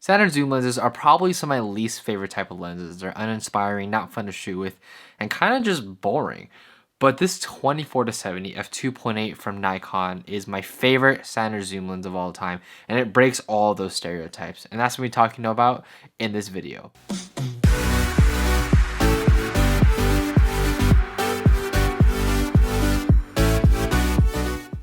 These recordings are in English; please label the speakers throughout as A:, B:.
A: Standard zoom lenses are probably some of my least favorite type of lenses. They're uninspiring, not fun to shoot with, and kind of just boring. But this 24-70 f2.8 from Nikon is my favorite standard zoom lens of all time, and it breaks all those stereotypes. And that's what we're talking about in this video.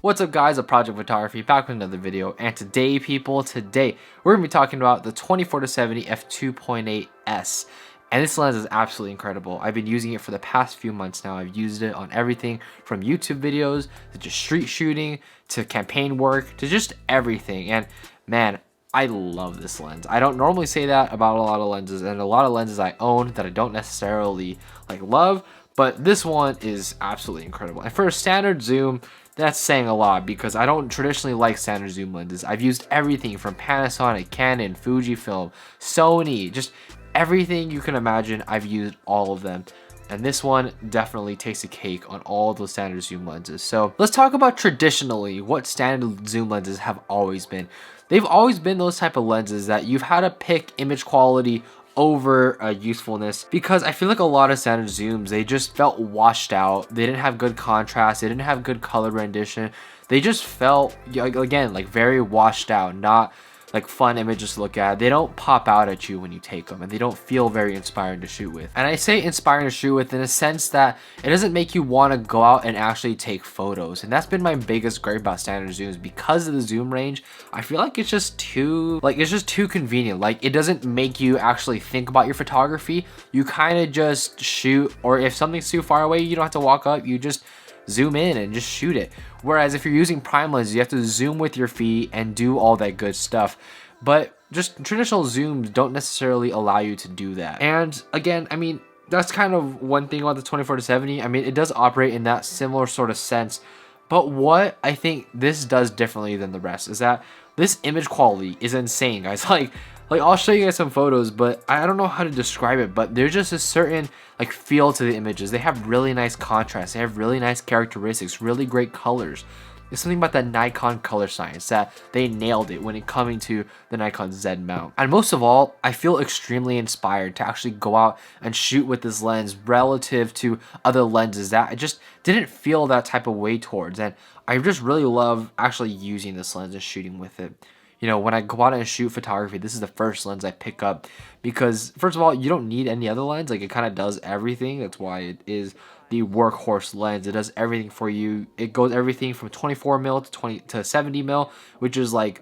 A: What's up guys, of Project Photography, back with another video, and today we're going to be talking about the 24-70 f2.8s. And this lens is absolutely incredible. I've been using it for the past few months now. I've used it on everything from YouTube videos to just street shooting to campaign work to just everything. And man, I love this lens. I don't normally say that about a lot of lenses, and a lot of lenses I own that I don't necessarily love, but this one is absolutely incredible. And for a standard zoom, that's saying a lot because I don't traditionally like standard zoom lenses. I've used everything from Panasonic, Canon, Fujifilm, Sony, just everything you can imagine. I've used all of them. And this one definitely takes a cake on all those standard zoom lenses. So let's talk about traditionally what standard zoom lenses have always been. They've always been those type of lenses that you've had to pick image quality over usefulness, because I feel like a lot of standard zooms, they just felt washed out. They didn't have good contrast, they didn't have good color rendition. They just felt, again, like very washed out, not like fun images to look at. They don't pop out at you when you take them, and they don't feel very inspiring to shoot with. And I say inspiring to shoot with in a sense that it doesn't make you want to go out and actually take photos. And that's been my biggest gripe about standard zooms. Because of the zoom range, I feel like it's just too convenient. Like, it doesn't make you actually think about your photography. You kind of just shoot, or if something's too far away, you don't have to walk up, you just zoom in and just shoot it. Whereas if you're using prime lenses, you have to zoom with your feet and do all that good stuff. But just traditional zooms don't necessarily allow you to do that. And again, I mean, that's kind of one thing about the 24-70. I mean, it does operate in that similar sort of sense. But what I think this does differently than the rest is that this image quality is insane, guys. Like I'll show you guys some photos, but I don't know how to describe it, but there's just a certain feel to the images. They have really nice contrast, they have really nice characteristics, really great colors. There's something about that Nikon color science that they nailed it when it coming to the Nikon Z mount. And most of all, I feel extremely inspired to actually go out and shoot with this lens relative to other lenses that I just didn't feel that type of way towards. And I just really love actually using this lens and shooting with it. You know, when I go out and shoot photography, this is the first lens I pick up because, first of all, you don't need any other lens. Like, it kind of does everything. That's why it is the workhorse lens. It does everything for you. It goes everything from 24mm to 70mm, which is like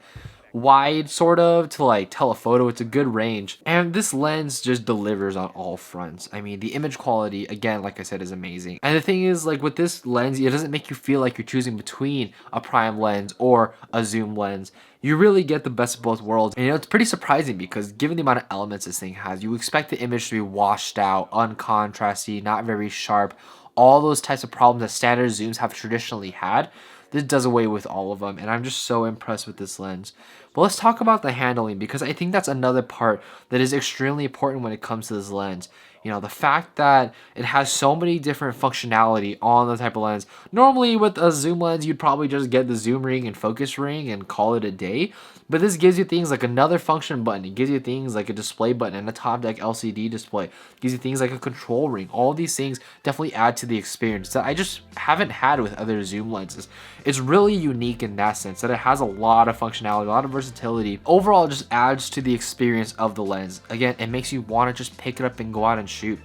A: wide sort of to telephoto. It's a good range, and this lens just delivers on all fronts. I mean, the image quality, again, like I said, is amazing. And the thing is, with this lens, it doesn't make you feel like you're choosing between a prime lens or a zoom lens. You really get the best of both worlds. And it's pretty surprising because given the amount of elements this thing has, you expect the image to be washed out, uncontrasty, not very sharp, all those types of problems that standard zooms have traditionally had. This does away with all of them, and I'm just so impressed with this lens. But let's talk about the handling, because I think that's another part that is extremely important when it comes to this lens. You know, the fact that it has so many different functionality on the type of lens. Normally with a zoom lens, you'd probably just get the zoom ring and focus ring and call it a day. But this gives you things like another function button. It gives you things like a display button and a top deck LCD display. It gives you things like a control ring. All these things definitely add to the experience that I just haven't had with other zoom lenses. It's really unique in that sense that it has a lot of functionality, a lot of versatility. Overall, it just adds to the experience of the lens. Again, it makes you want to just pick it up and go out and shoot.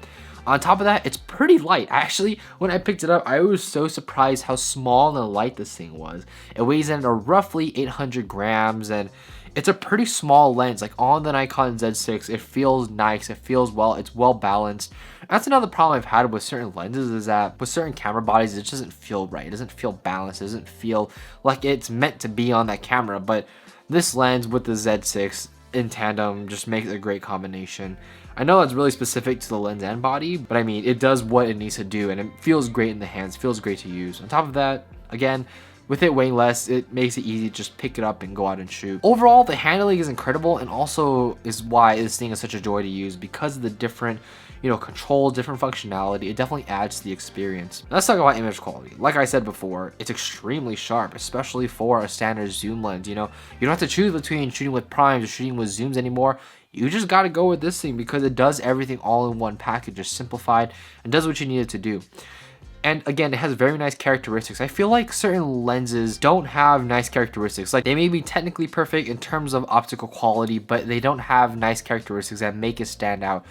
A: On top of that, it's pretty light. Actually, when I picked it up, I was so surprised how small and light this thing was. It weighs in at roughly 800 grams, and it's a pretty small lens. Like on the Nikon Z6, it feels nice, it feels well, it's well balanced. That's another problem I've had with certain lenses, is that with certain camera bodies, it just doesn't feel right. It doesn't feel balanced, it doesn't feel like it's meant to be on that camera. But this lens with the Z6 in tandem just makes a great combination. I know it's really specific to the lens and body, but I mean, it does what it needs to do, and it feels great in the hands, feels great to use. On top of that, again, With it weighing less, it makes it easy to just pick it up and go out and shoot. Overall, the handling is incredible, and also is why this thing is such a joy to use, because of the different, you know, controls, different functionality. It definitely adds to the experience. Now, let's talk about image quality. Like I said before, it's extremely sharp, especially for a standard zoom lens. You know, you don't have to choose between shooting with primes or shooting with zooms anymore. You just got to go with this thing because it does everything all in one package, just simplified, and does what you need it to do. And again, it has very nice characteristics. I feel like certain lenses don't have nice characteristics. Like, they may be technically perfect in terms of optical quality, but they don't have nice characteristics that make it stand out.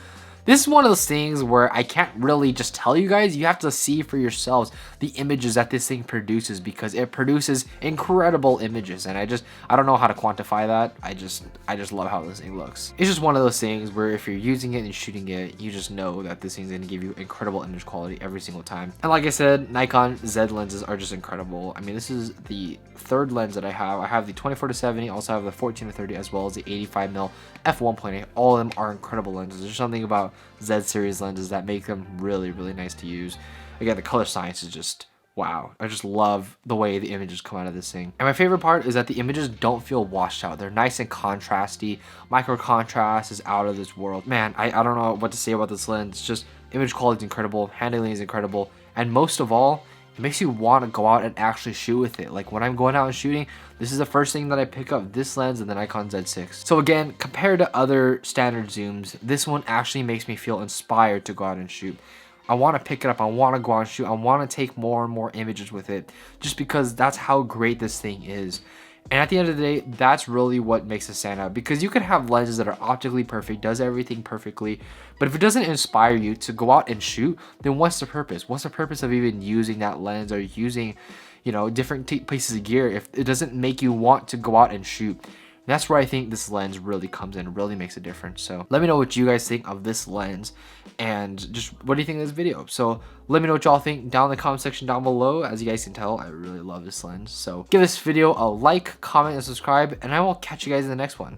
A: This is one of those things where I can't really just tell you guys. You have to see for yourselves the images that this thing produces, because it produces incredible images, and I don't know how to quantify that. I just love how this thing looks. It's just one of those things where if you're using it and shooting it, you just know that this thing's gonna give you incredible image quality every single time. And like I said, Nikon Z lenses are just incredible. I mean, this is the third lens that I have. I have the 24-70, also have the 14-30, as well as the 85mm f1.8. All of them are incredible lenses. There's something about Z series lenses that make them really, really nice to use. Again, the color science is just wow. I just love the way the images come out of this thing. And my favorite part is that the images don't feel washed out. They're nice and contrasty. Micro contrast is out of this world. Man, I don't know what to say about this lens. It's just image quality is incredible, handling is incredible, and most of all, it makes you want to go out and actually shoot with it. Like, when I'm going out and shooting, this is the first thing that I pick up, this lens and the Nikon Z6. So again, compared to other standard zooms, this one actually makes me feel inspired to go out and shoot. I want to pick it up, I want to go out and shoot, I want to take more and more images with it, just because that's how great this thing is. And at the end of the day, that's really what makes it stand out, because you can have lenses that are optically perfect, does everything perfectly, but if it doesn't inspire you to go out and shoot, then what's the purpose? What's the purpose of even using that lens or using, you know, different pieces of gear if it doesn't make you want to go out and shoot? That's where I think this lens really comes in, really makes a difference. So let me know what you guys think of this lens, and just what do you think of this video. So let me know what y'all think down in the comment section down below. As you guys can tell, I really love this lens. So give this video a like, comment, and subscribe, and I will catch you guys in the next one.